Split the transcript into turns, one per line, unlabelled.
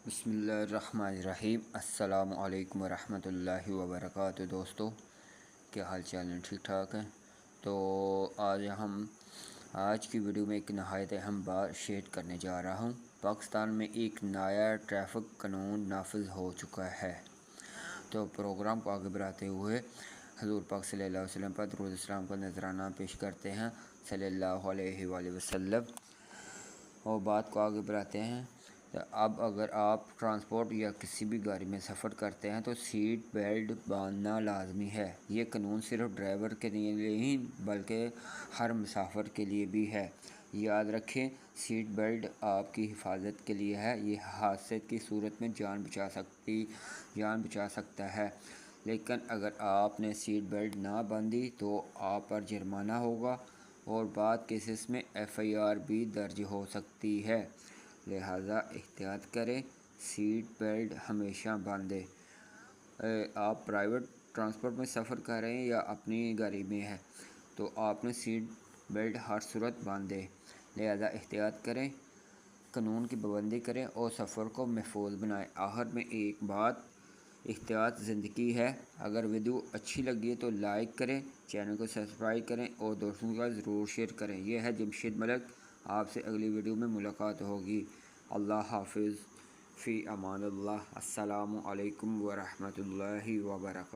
بسم اللہ الرحمن الرحیم۔ السلام علیکم ورحمۃ اللہ وبرکاتہ۔ دوستو، کیا حال چال ہیں؟ ٹھیک ٹھاک ہیں؟ تو آج کی ویڈیو میں ایک نہایت اہم بات شیئر کرنے جا رہا ہوں۔ پاکستان میں ایک نیا ٹریفک قانون نافذ ہو چکا ہے۔ تو پروگرام کو آگے بڑھاتے ہوئے حضور پاک صلی اللہ علیہ وسلم پر درود السلام کا نذرانہ پیش کرتے ہیں صلی اللہ علیہ وآلہ وسلم، اور بات کو آگے بڑھاتے ہیں۔ اب اگر آپ ٹرانسپورٹ یا کسی بھی گاڑی میں سفر کرتے ہیں تو سیٹ بیلٹ باندھنا لازمی ہے۔ یہ قانون صرف ڈرائیور کے لیے نہیں بلکہ ہر مسافر کے لیے بھی ہے۔ یاد رکھیں، سیٹ بیلٹ آپ کی حفاظت کے لیے ہے۔ یہ حادثے کی صورت میں جان بچا سکتا ہے، لیکن اگر آپ نے سیٹ بیلٹ نہ باندھی تو آپ پر جرمانہ ہوگا اور بعض کیسز میں FIR بھی درج ہو سکتی ہے۔ لہٰذا احتیاط کریں، سیٹ بیلٹ ہمیشہ باندھیں۔ آپ پرائیویٹ ٹرانسپورٹ میں سفر کر رہے ہیں یا اپنی گاڑی میں ہے تو آپ نے سیٹ بیلٹ ہر صورت باندھیں۔ لہٰذا احتیاط کریں، قانون کی پابندی کریں اور سفر کو محفوظ بنائیں۔ آخر میں ایک بات، احتیاط زندگی ہے۔ اگر ویڈیو اچھی لگی ہے تو لائک کریں، چینل کو سبسکرائب کریں اور دوستوں کا ضرور شیئر کریں۔ یہ ہے جمشید ملک، آپ سے اگلی ویڈیو میں ملاقات ہوگی۔ اللہ حافظ، فی امان اللہ۔ السلام علیکم ورحمۃ اللہ وبرکاتہ۔